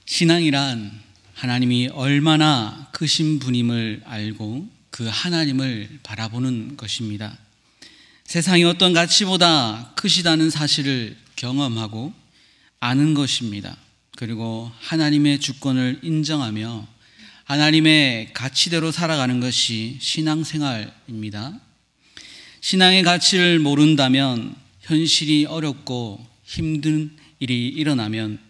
신앙이란 하나님이 얼마나 크신 분임을 알고 그 하나님을 바라보는 것입니다. 세상의 어떤 가치보다 크시다는 사실을 경험하고 아는 것입니다. 그리고 하나님의 주권을 인정하며 하나님의 가치대로 살아가는 것이 신앙생활입니다. 신앙의 가치를 모른다면 현실이 어렵고 힘든 일이 일어나면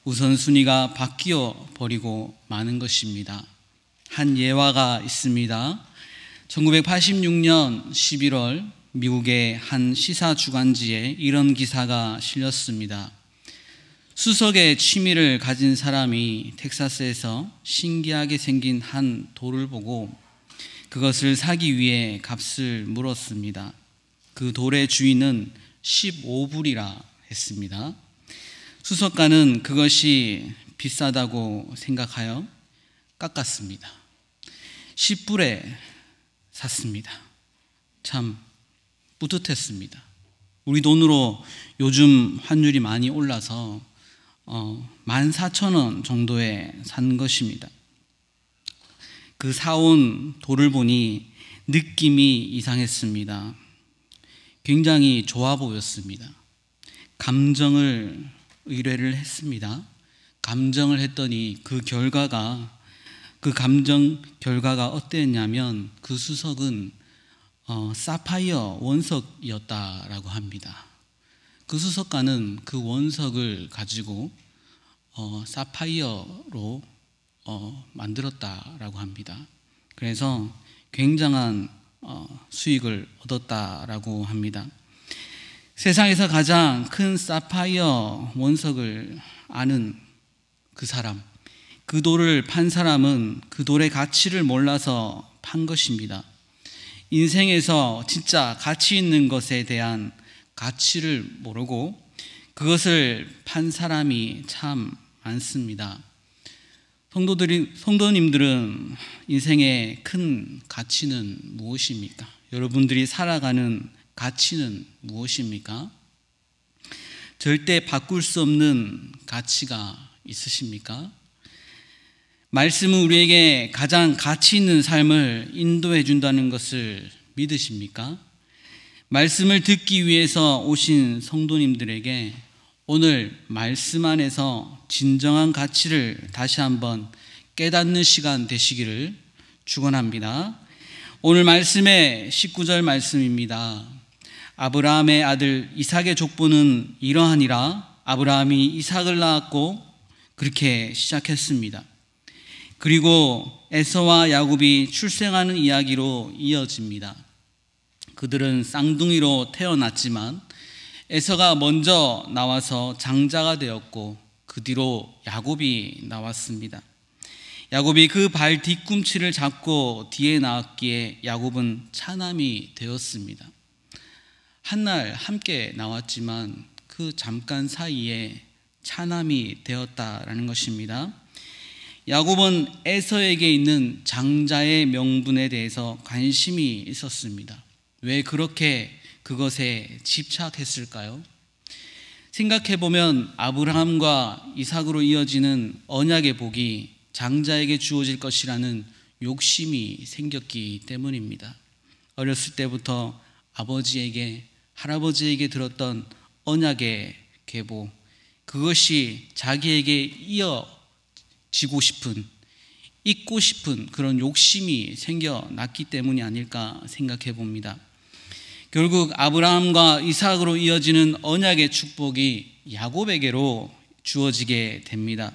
우선순위가 바뀌어 버리고 마는 것입니다. 한 예화가 있습니다. 1986년 11월 미국의 한 시사 주간지에 이런 기사가 실렸습니다. 수석의 취미를 가진 사람이 텍사스에서 신기하게 생긴 한 돌을 보고 그것을 사기 위해 값을 물었습니다. 그 돌의 주인은 15불이라 했습니다. 수석가는 그것이 비싸다고 생각하여 깎았습니다. 10불에 샀습니다. 참 뿌듯했습니다. 우리 돈으로 요즘 환율이 많이 올라서 14,000원 정도에 산 것입니다. 그 사온 돌을 보니 느낌이 이상했습니다. 굉장히 좋아 보였습니다. 감정을 의뢰를 했습니다. 감정을 했더니 그 감정 결과가 어땠냐면 그 수석은 사파이어 원석이었다라고 합니다. 그 수석가는 그 원석을 가지고 사파이어로 만들었다라고 합니다. 그래서 굉장한 수익을 얻었다라고 합니다. 세상에서 가장 큰 사파이어 원석을 아는 그 사람, 그 돌을 판 사람은 그 돌의 가치를 몰라서 판 것입니다. 인생에서 진짜 가치 있는 것에 대한 가치를 모르고 그것을 판 사람이 참 많습니다. 성도님들은 인생의 큰 가치는 무엇입니까? 여러분들이 살아가는 가치는 무엇입니까? 절대 바꿀 수 없는 가치가 있으십니까? 말씀은 우리에게 가장 가치 있는 삶을 인도해 준다는 것을 믿으십니까? 말씀을 듣기 위해서 오신 성도님들에게 오늘 말씀 안에서 진정한 가치를 다시 한번 깨닫는 시간 되시기를 축원합니다. 오늘 말씀의 19절 말씀입니다. 아브라함의 아들 이삭의 족보는 이러하니라. 아브라함이 이삭을 낳았고 그렇게 시작했습니다. 그리고 에서와 야곱이 출생하는 이야기로 이어집니다. 그들은 쌍둥이로 태어났지만 에서가 먼저 나와서 장자가 되었고 그 뒤로 야곱이 나왔습니다. 야곱이 그 발 뒤꿈치를 잡고 뒤에 나왔기에 야곱은 차남이 되었습니다. 한날 함께 나왔지만 그 잠깐 사이에 차남이 되었다라는 것입니다. 야곱은 에서에게 있는 장자의 명분에 대해서 관심이 있었습니다. 왜 그렇게 그것에 집착했을까요? 생각해보면 아브라함과 이삭으로 이어지는 언약의 복이 장자에게 주어질 것이라는 욕심이 생겼기 때문입니다. 어렸을 때부터 아버지에게 할아버지에게 들었던 언약의 계보, 그것이 자기에게 이어지고 싶은, 잊고 싶은 그런 욕심이 생겨났기 때문이 아닐까 생각해 봅니다. 결국 아브라함과 이삭으로 이어지는 언약의 축복이 야곱에게로 주어지게 됩니다.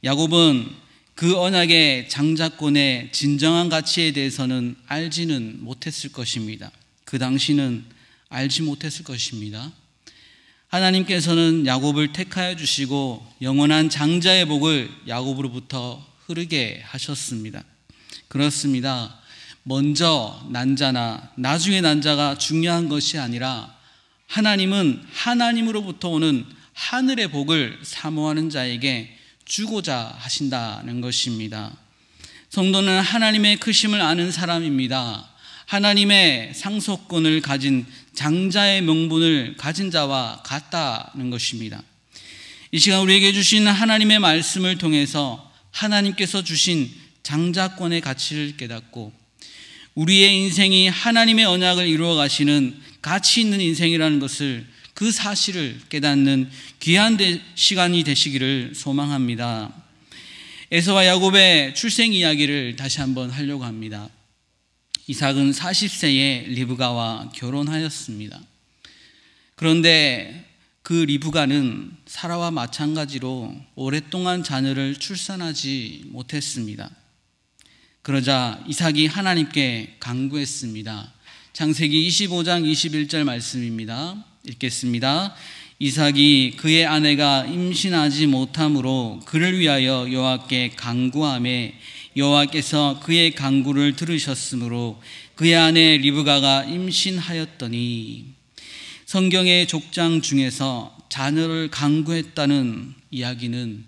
야곱은 그 언약의 장자권의 진정한 가치에 대해서는 알지는 못했을 것입니다. 그 당시는 알지 못했을 것입니다. 하나님께서는 야곱을 택하여 주시고 영원한 장자의 복을 야곱으로부터 흐르게 하셨습니다. 그렇습니다. 먼저 난 자나 나중에 난 자가 중요한 것이 아니라 하나님은 하나님으로부터 오는 하늘의 복을 사모하는 자에게 주고자 하신다는 것입니다. 성도는 하나님의 크심을 아는 사람입니다. 하나님의 상속권을 가진 장자의 명분을 가진 자와 같다는 것입니다. 이 시간 우리에게 주신 하나님의 말씀을 통해서 하나님께서 주신 장자권의 가치를 깨닫고 우리의 인생이 하나님의 언약을 이루어 가시는 가치 있는 인생이라는 것을, 그 사실을 깨닫는 귀한 시간이 되시기를 소망합니다. 에서와 야곱의 출생 이야기를 다시 한번 하려고 합니다. 이삭은 40세에 리브가와 결혼하였습니다. 그런데 그 리브가는 사라와 마찬가지로 오랫동안 자녀를 출산하지 못했습니다. 그러자 이삭이 하나님께 간구했습니다. 창세기 25장 21절 말씀입니다. 읽겠습니다. 이삭이 그의 아내가 임신하지 못함으로 그를 위하여 여호와께 간구하매 여호와께서 그의 간구를 들으셨으므로 그의 아내 리브가가 임신하였더니, 성경의 족장 중에서 자녀를 간구했다는 이야기는,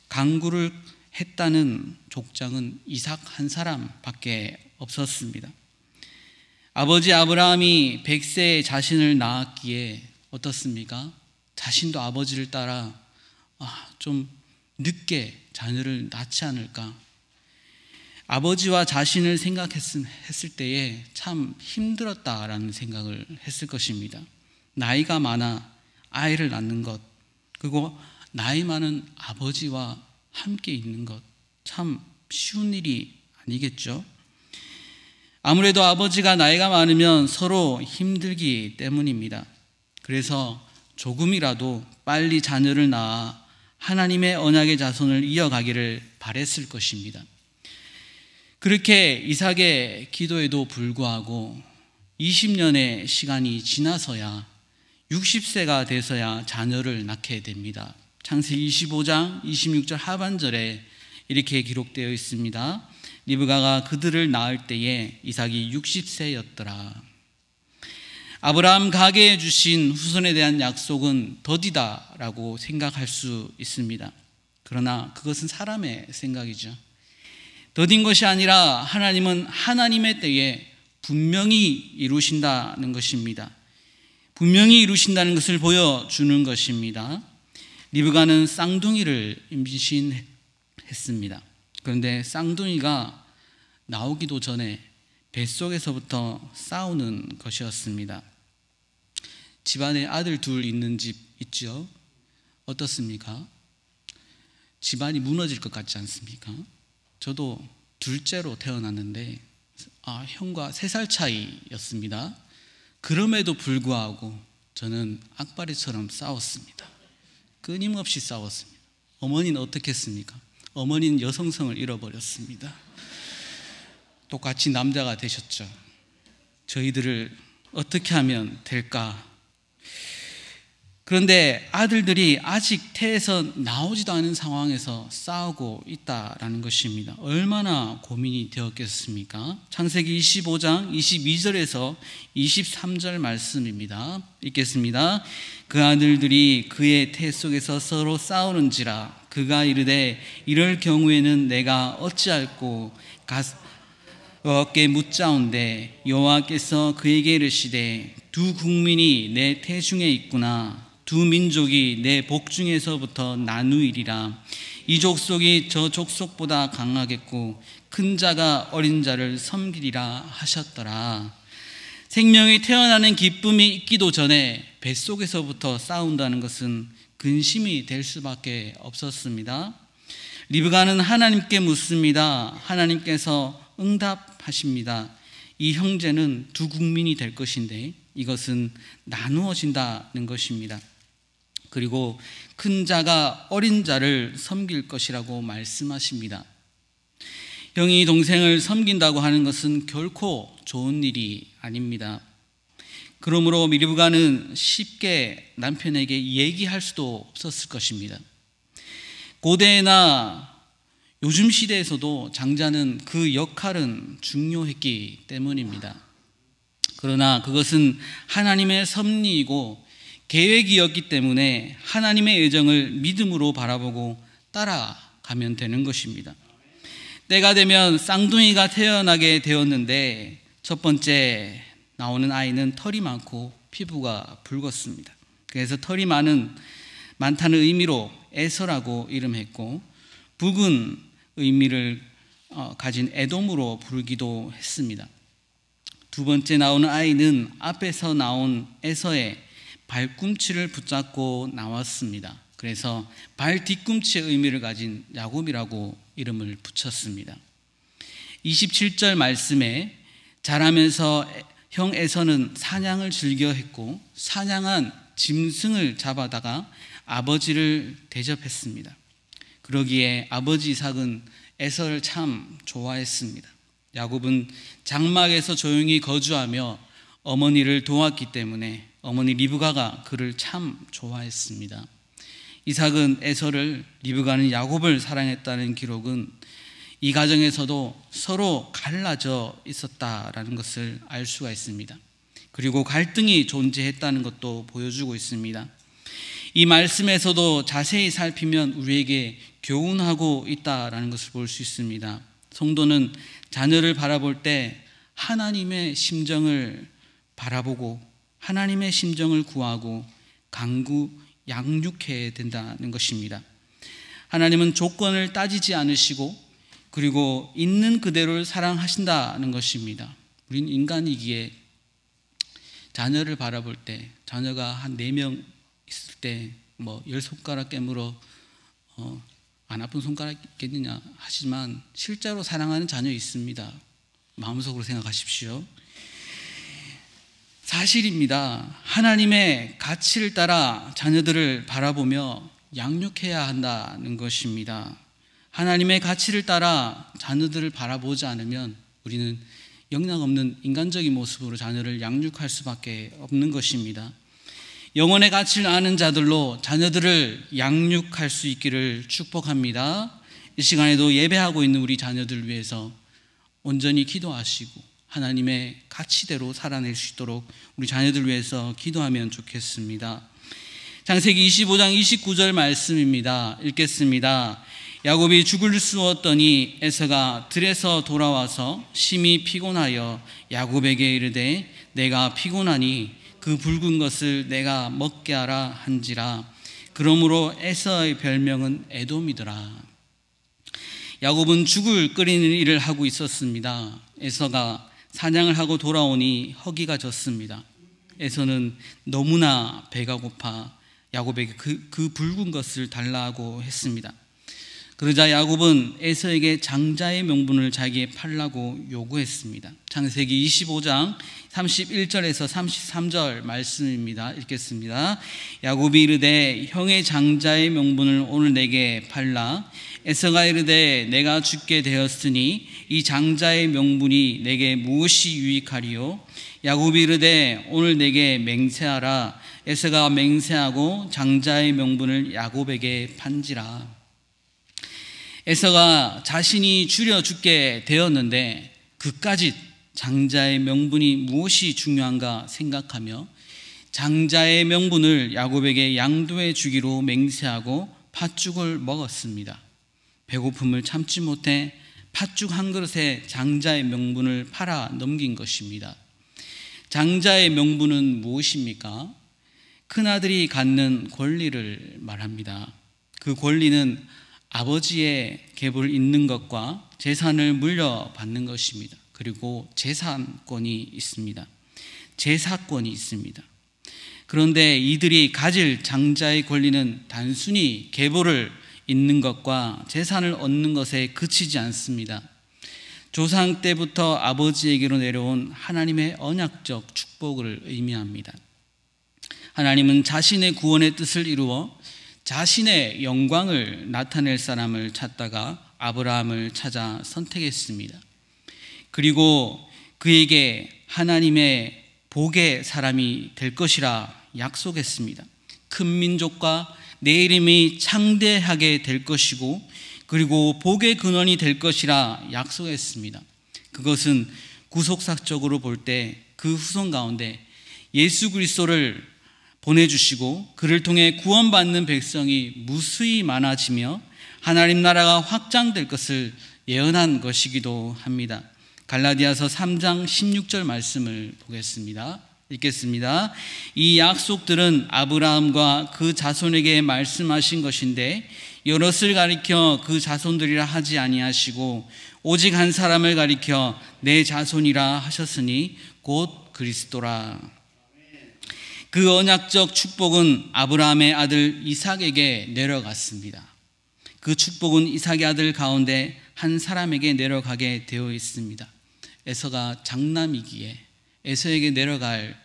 간구를 했다는 족장은 이삭 한 사람밖에 없었습니다. 아버지 아브라함이 100세에 자신을 낳았기에 어떻습니까? 자신도 아버지를 따라 좀 늦게 자녀를 낳지 않을까? 아버지와 자신을 생각했을 때에 참 힘들었다라는 생각을 했을 것입니다. 나이가 많아 아이를 낳는 것, 그리고 나이 많은 아버지와 함께 있는 것, 참 쉬운 일이 아니겠죠. 아무래도 아버지가 나이가 많으면 서로 힘들기 때문입니다. 그래서 조금이라도 빨리 자녀를 낳아 하나님의 언약의 자손을 이어가기를 바랬을 것입니다. 그렇게 이삭의 기도에도 불구하고 20년의 시간이 지나서야 60세가 돼서야 자녀를 낳게 됩니다. 창세기 25장 26절 하반절에 이렇게 기록되어 있습니다. 리브가가 그들을 낳을 때에 이삭이 60세였더라. 아브라함 가계에 주신 후손에 대한 약속은 더디다라고 생각할 수 있습니다. 그러나 그것은 사람의 생각이죠. 더딘 것이 아니라 하나님은 하나님의 때에 분명히 이루신다는 것입니다. 분명히 이루신다는 것을 보여주는 것입니다. 리브가는 쌍둥이를 임신했습니다. 그런데 쌍둥이가 나오기도 전에 뱃속에서부터 싸우는 것이었습니다. 집안에 아들 둘 있는 집 있죠? 어떻습니까? 집안이 무너질 것 같지 않습니까? 저도 둘째로 태어났는데 형과 3살 차이였습니다. 그럼에도 불구하고 저는 악바리처럼 싸웠습니다. 끊임없이 싸웠습니다. 어머니는 어떻게 했습니까? 어머니는 여성성을 잃어버렸습니다. 똑같이 남자가 되셨죠. 저희들을 어떻게 하면 될까? 그런데 아들들이 아직 태에서 나오지도 않은 상황에서 싸우고 있다라는 것입니다. 얼마나 고민이 되었겠습니까? 창세기 25장 22절에서 23절 말씀입니다. 읽겠습니다. 그 아들들이 그의 태 속에서 서로 싸우는지라 그가 이르되 이럴 경우에는 내가 어찌할꼬 여호와께 묻자온대 여호와께서 그에게 이르시되 두 국민이 내 태중에 있구나. 두 민족이 내 복중에서부터 나누이리라. 이 족속이 저 족속보다 강하겠고 큰 자가 어린 자를 섬기리라 하셨더라. 생명이 태어나는 기쁨이 있기도 전에 뱃속에서부터 싸운다는 것은 근심이 될 수밖에 없었습니다. 리브가는 하나님께 묻습니다. 하나님께서 응답하십니다. 이 형제는 두 국민이 될 것인데 이것은 나누어진다는 것입니다. 그리고 큰 자가 어린 자를 섬길 것이라고 말씀하십니다. 형이 동생을 섬긴다고 하는 것은 결코 좋은 일이 아닙니다. 그러므로 리브가는 쉽게 남편에게 얘기할 수도 없었을 것입니다. 고대나 요즘 시대에서도 장자는 그 역할은 중요했기 때문입니다. 그러나 그것은 하나님의 섭리이고 계획이었기 때문에 하나님의 예정을 믿음으로 바라보고 따라가면 되는 것입니다. 때가 되면 쌍둥이가 태어나게 되었는데 첫 번째 나오는 아이는 털이 많고 피부가 붉었습니다. 그래서 털이 많은 많다는 의미로 에서라고 이름했고, 북은 의미를 가진 에돔으로 부르기도 했습니다. 두 번째 나오는 아이는 앞에서 나온 에서의 발꿈치를 붙잡고 나왔습니다. 그래서 발 뒤꿈치의 의미를 가진 야곱이라고 이름을 붙였습니다. 27절 말씀에 자라면서 형 에서는 사냥을 즐겨 했고 사냥한 짐승을 잡아다가 아버지를 대접했습니다. 그러기에 아버지 이삭은 에서를 참 좋아했습니다. 야곱은 장막에서 조용히 거주하며 어머니를 도왔기 때문에 어머니 리브가가 그를 참 좋아했습니다. 이삭은 에서를, 리브가는 야곱을 사랑했다는 기록은 이 가정에서도 서로 갈라져 있었다라는 것을 알 수가 있습니다. 그리고 갈등이 존재했다는 것도 보여주고 있습니다. 이 말씀에서도 자세히 살피면 우리에게 교훈하고 있다라는 것을 볼 수 있습니다. 성도는 자녀를 바라볼 때 하나님의 심정을 바라보고 하나님의 심정을 구하고 강구 양육해야 된다는 것입니다. 하나님은 조건을 따지지 않으시고 그리고 있는 그대로를 사랑하신다는 것입니다. 우린 인간이기에 자녀를 바라볼 때, 자녀가 한 4명 있을 때 10손가락 깨물어 안 아픈 손가락 있겠느냐 하지만 실제로 사랑하는 자녀 있습니다. 마음속으로 생각하십시오. 사실입니다. 하나님의 가치를 따라 자녀들을 바라보며 양육해야 한다는 것입니다. 하나님의 가치를 따라 자녀들을 바라보지 않으면 우리는 영향 없는 인간적인 모습으로 자녀를 양육할 수밖에 없는 것입니다. 영혼의 가치를 아는 자들로 자녀들을 양육할 수 있기를 축복합니다. 이 시간에도 예배하고 있는 우리 자녀들을 위해서 온전히 기도하시고 하나님의 가치대로 살아낼 수 있도록 우리 자녀들을 위해서 기도하면 좋겠습니다. 창세기 25장 29절 말씀입니다. 읽겠습니다. 야곱이 죽을 쑤었더니 에서가 들에서 돌아와서 심히 피곤하여 야곱에게 이르되 내가 피곤하니 그 붉은 것을 내가 먹게 하라 한지라. 그러므로 에서의 별명은 에돔이더라. 야곱은 죽을 끓이는 일을 하고 있었습니다. 에서가 사냥을 하고 돌아오니 허기가 졌습니다. 에서는 너무나 배가 고파 야곱에게 그 붉은 것을 달라고 했습니다. 그러자 야곱은 에서에게 장자의 명분을 자기에 팔라고 요구했습니다. 창세기 25장 31절에서 33절 말씀입니다. 읽겠습니다. 야곱이 이르되 형의 장자의 명분을 오늘 내게 팔라. 에서가 이르되 내가 죽게 되었으니 이 장자의 명분이 내게 무엇이 유익하리요? 야곱이 이르되 오늘 내게 맹세하라. 에서가 맹세하고 장자의 명분을 야곱에게 판지라. 에서가 자신이 줄여 죽게 되었는데 그까짓 장자의 명분이 무엇이 중요한가 생각하며 장자의 명분을 야곱에게 양도해 주기로 맹세하고 팥죽을 먹었습니다. 배고픔을 참지 못해 팥죽 한 그릇에 장자의 명분을 팔아 넘긴 것입니다. 장자의 명분은 무엇입니까? 큰아들이 갖는 권리를 말합니다. 그 권리는 아버지의 갭을 잇는 것과 재산을 물려받는 것입니다. 그리고 재산권이 있습니다. 제사권이 있습니다. 그런데 이들이 가질 장자의 권리는 단순히 계보를 잇는 것과 재산을 얻는 것에 그치지 않습니다. 조상 때부터 아버지에게로 내려온 하나님의 언약적 축복을 의미합니다. 하나님은 자신의 구원의 뜻을 이루어 자신의 영광을 나타낼 사람을 찾다가 아브라함을 찾아 선택했습니다. 그리고 그에게 하나님의 복의 사람이 될 것이라 약속했습니다. 큰 민족과 내 이름이 창대하게 될 것이고 그리고 복의 근원이 될 것이라 약속했습니다. 그것은 구속사적으로 볼 때 그 후손 가운데 예수 그리스도를 보내주시고 그를 통해 구원받는 백성이 무수히 많아지며 하나님 나라가 확장될 것을 예언한 것이기도 합니다. 갈라디아서 3장 16절 말씀을 보겠습니다. 읽겠습니다. 이 약속들은 아브라함과 그 자손에게 말씀하신 것인데 여럿을 가리켜 그 자손들이라 하지 아니하시고 오직 한 사람을 가리켜 내 자손이라 하셨으니 곧 그리스도라. 그 언약적 축복은 아브라함의 아들 이삭에게 내려갔습니다. 그 축복은 이삭의 아들 가운데 한 사람에게 내려가게 되어 있습니다. 에서가 장남이기에 에서에게 내려갈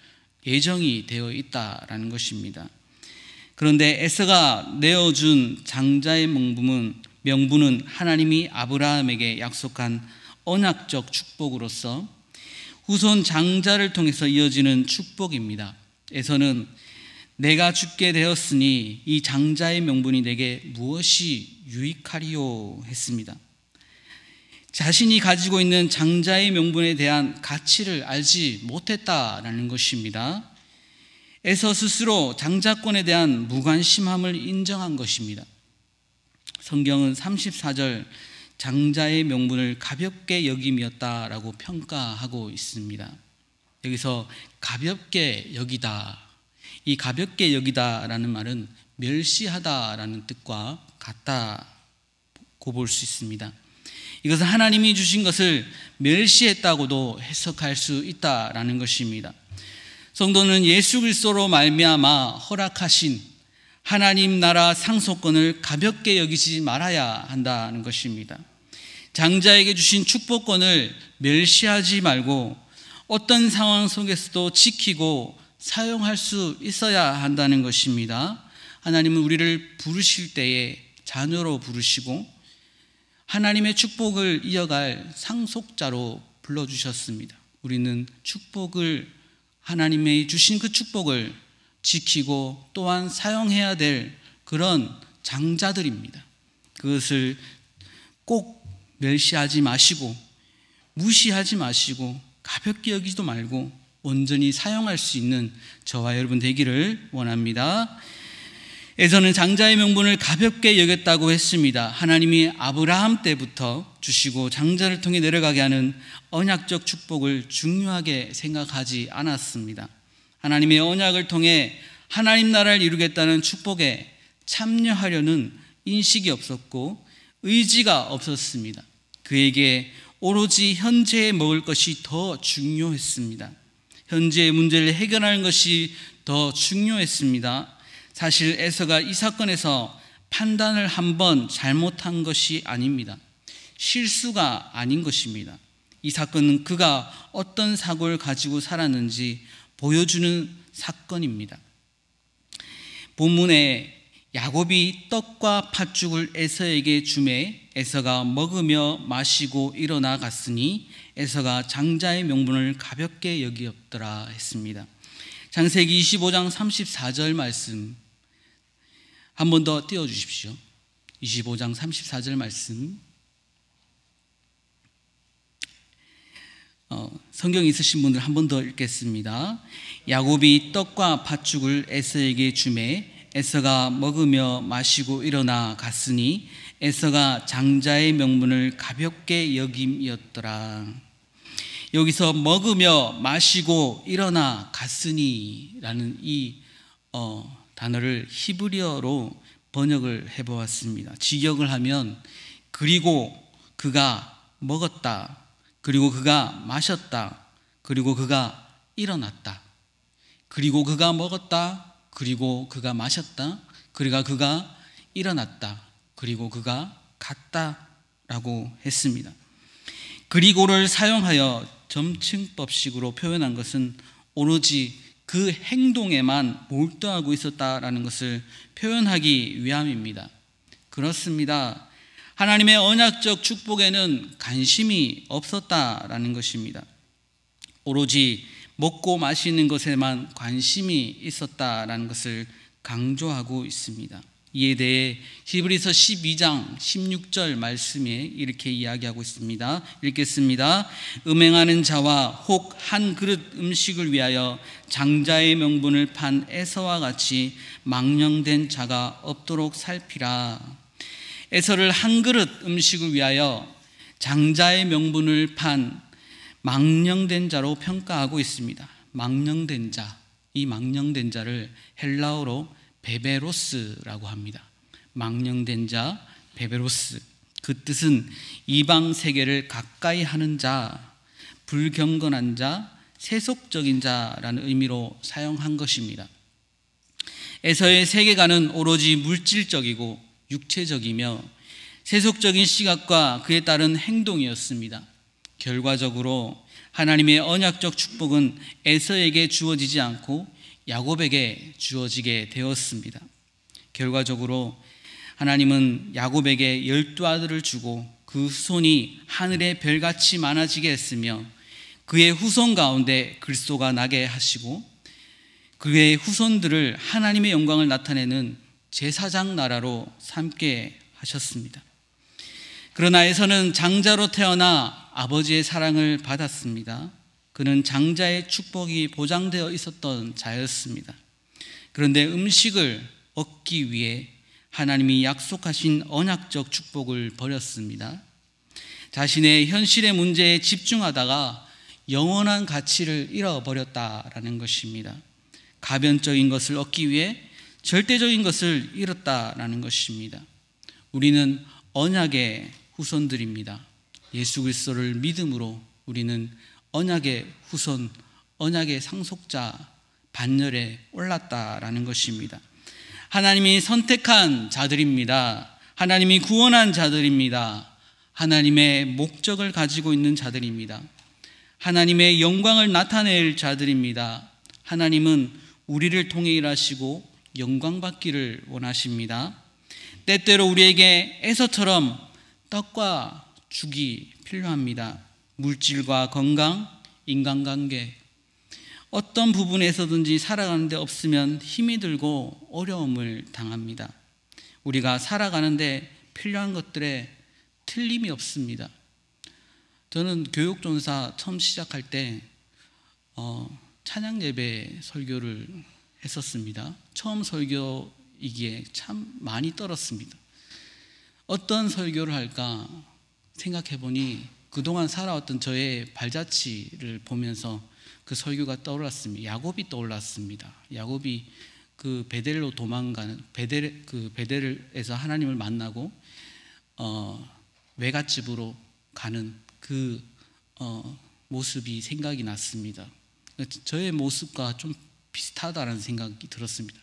예정이 되어 있다라는 것입니다. 그런데 에서가 내어준 장자의 명분은 하나님이 아브라함에게 약속한 언약적 축복으로서 후손 장자를 통해서 이어지는 축복입니다. 에서는 내가 죽게 되었으니 이 장자의 명분이 내게 무엇이 유익하리요 했습니다. 자신이 가지고 있는 장자의 명분에 대한 가치를 알지 못했다라는 것입니다. 에서 스스로 장자권에 대한 무관심함을 인정한 것입니다. 성경은 34절 장자의 명분을 가볍게 여김이었다라고 평가하고 있습니다. 여기서 가볍게 여기다, 이 가볍게 여기다라는 말은 멸시하다라는 뜻과 같다고 볼 수 있습니다. 이것은 하나님이 주신 것을 멸시했다고도 해석할 수 있다라는 것입니다. 성도는 예수 그리스도로 말미암아 허락하신 하나님 나라 상속권을 가볍게 여기지 말아야 한다는 것입니다. 장자에게 주신 축복권을 멸시하지 말고 어떤 상황 속에서도 지키고 사용할 수 있어야 한다는 것입니다. 하나님은 우리를 부르실 때에 자녀로 부르시고 하나님의 축복을 이어갈 상속자로 불러주셨습니다. 우리는 하나님의 주신 그 축복을 지키고 또한 사용해야 될 그런 장자들입니다. 그것을 꼭 멸시하지 마시고 무시하지 마시고 가볍게 여기지도 말고 온전히 사용할 수 있는 저와 여러분 되기를 원합니다. 에서는 장자의 명분을 가볍게 여겼다고 했습니다. 하나님이 아브라함 때부터 주시고 장자를 통해 내려가게 하는 언약적 축복을 중요하게 생각하지 않았습니다. 하나님의 언약을 통해 하나님 나라를 이루겠다는 축복에 참여하려는 인식이 없었고 의지가 없었습니다. 그에게 오로지 현재에 먹을 것이 더 중요했습니다. 현재의 문제를 해결하는 것이 더 중요했습니다. 사실 에서가 이 사건에서 판단을 한번 잘못한 것이 아닙니다. 실수가 아닌 것입니다. 이 사건은 그가 어떤 사고를 가지고 살았는지 보여주는 사건입니다. 본문에 야곱이 떡과 팥죽을 에서에게 주매 에서가 먹으며 마시고 일어나 갔으니 에서가 장자의 명분을 가볍게 여기었더라 했습니다. 창세기 25장 34절 말씀 한 번 더 띄워주십시오. 25장 34절 말씀. 성경 있으신 분들 한 번 더 읽겠습니다. 야곱이 떡과 팥죽을 에서에게 주매 에서가 먹으며 마시고 일어나 갔으니 에서가 장자의 명분을 가볍게 여김이었더라. 여기서 먹으며 마시고 일어나 갔으니 라는 이 단어를 히브리어로 번역을 해보았습니다. 직역을 하면 그리고 그가 먹었다, 그리고 그가 마셨다, 그리고 그가 일어났다, 그리고 그가 먹었다, 그리고 그가 마셨다, 그리고 그가 일어났다, 그리고 그가 갔다라고 했습니다. 그리고를 사용하여 점층법식으로 표현한 것은 오로지 그 행동에만 몰두하고 있었다라는 것을 표현하기 위함입니다. 그렇습니다. 하나님의 언약적 축복에는 관심이 없었다라는 것입니다. 오로지 먹고 마시는 것에만 관심이 있었다라는 것을 강조하고 있습니다. 이에 대해 히브리서 12장 16절 말씀에 이렇게 이야기하고 있습니다. 읽겠습니다. 음행하는 자와 혹 한 그릇 음식을 위하여 장자의 명분을 판 에서와 같이 망령된 자가 없도록 살피라. 에서를 한 그릇 음식을 위하여 장자의 명분을 판 망령된 자로 평가하고 있습니다. 망령된 자, 이 망령된 자를 헬라어로 베베로스라고 합니다. 망령된 자, 베베로스. 그 뜻은 이방 세계를 가까이 하는 자, 불경건한 자, 세속적인 자라는 의미로 사용한 것입니다. 에서의 세계관은 오로지 물질적이고 육체적이며 세속적인 시각과 그에 따른 행동이었습니다. 결과적으로 하나님의 언약적 축복은 에서에게 주어지지 않고 야곱에게 주어지게 되었습니다. 결과적으로 하나님은 야곱에게 12아들을 주고 그 후손이 하늘의 별같이 많아지게 했으며 그의 후손 가운데 글소가 나게 하시고 그의 후손들을 하나님의 영광을 나타내는 제사장 나라로 삼게 하셨습니다. 그러나 에서는 장자로 태어나 아버지의 사랑을 받았습니다. 그는 장자의 축복이 보장되어 있었던 자였습니다. 그런데 음식을 얻기 위해 하나님이 약속하신 언약적 축복을 버렸습니다. 자신의 현실의 문제에 집중하다가 영원한 가치를 잃어버렸다라는 것입니다. 가변적인 것을 얻기 위해 절대적인 것을 잃었다라는 것입니다. 우리는 언약의 후손들입니다. 예수 그리스도를 믿음으로 우리는 언약의 후손, 언약의 상속자 반열에 올랐다라는 것입니다. 하나님이 선택한 자들입니다. 하나님이 구원한 자들입니다. 하나님의 목적을 가지고 있는 자들입니다. 하나님의 영광을 나타낼 자들입니다. 하나님은 우리를 통해 일하시고 영광 받기를 원하십니다. 때때로 우리에게 에서처럼 떡과 죽이 필요합니다. 물질과 건강, 인간관계, 어떤 부분에서든지 살아가는데 없으면 힘이 들고 어려움을 당합니다. 우리가 살아가는데 필요한 것들에 틀림이 없습니다. 저는 교육전사 처음 시작할 때 찬양 예배 설교를 했었습니다. 처음 설교이기에 참 많이 떨었습니다. 어떤 설교를 할까 생각해 보니 그동안 살아왔던 저의 발자취를 보면서 그 설교가 떠올랐습니다. 야곱이 떠올랐습니다. 야곱이 그 베델로 도망가는 베델에서 하나님을 만나고 외갓집으로 가는 그 모습이 생각이 났습니다. 저의 모습과 좀 비슷하다는 생각이 들었습니다.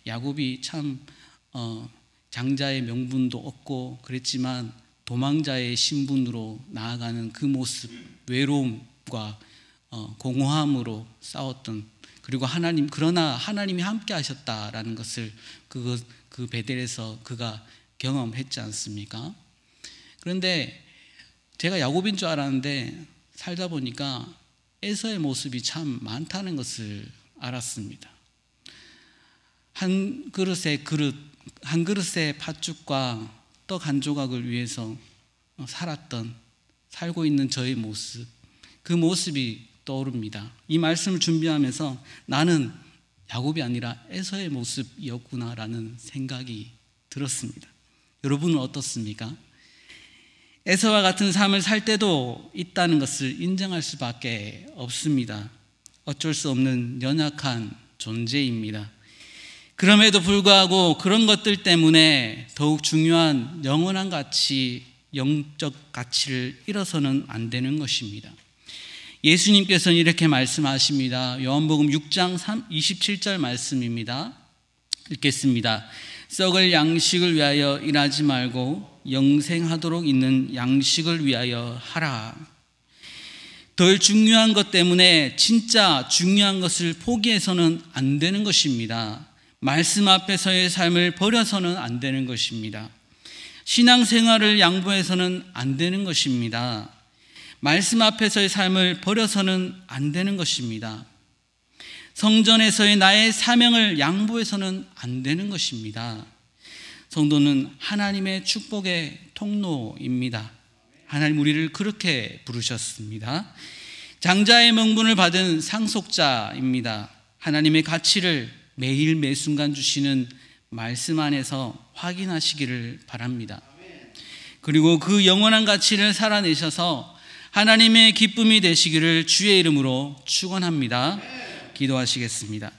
야곱이 참 장자의 명분도 얻고 그랬지만 도망자의 신분으로 나아가는 그 모습, 외로움과 공허함으로 싸웠던, 그리고 그러나 하나님이 함께 하셨다라는 것을 그 베델에서 그가 경험했지 않습니까? 그런데 제가 야곱인 줄 알았는데 살다 보니까 에서의 모습이 참 많다는 것을 알았습니다. 한 그릇의 팥죽과 떡 한 조각을 위해서 살고 있는 저의 모습, 그 모습이 떠오릅니다. 이 말씀을 준비하면서 나는 야곱이 아니라 에서의 모습이었구나라는 생각이 들었습니다. 여러분은 어떻습니까? 에서와 같은 삶을 살 때도 있다는 것을 인정할 수밖에 없습니다. 어쩔 수 없는 연약한 존재입니다. 그럼에도 불구하고 그런 것들 때문에 더욱 중요한 영원한 가치, 영적 가치를 잃어서는 안 되는 것입니다. 예수님께서는 이렇게 말씀하십니다. 요한복음 6장 27절 말씀입니다. 읽겠습니다. 썩을 양식을 위하여 일하지 말고 영생하도록 있는 양식을 위하여 하라. 덜 중요한 것 때문에 진짜 중요한 것을 포기해서는 안 되는 것입니다. 말씀 앞에서의 삶을 버려서는 안 되는 것입니다. 신앙생활을 양보해서는 안 되는 것입니다. 말씀 앞에서의 삶을 버려서는 안 되는 것입니다. 성전에서의 나의 사명을 양보해서는 안 되는 것입니다. 성도는 하나님의 축복의 통로입니다. 하나님 우리를 그렇게 부르셨습니다. 장자의 명분을 받은 상속자입니다. 하나님의 가치를 매일 매순간 주시는 말씀 안에서 확인하시기를 바랍니다. 그리고 그 영원한 가치를 살아내셔서 하나님의 기쁨이 되시기를 주의 이름으로 축원합니다. 기도하시겠습니다.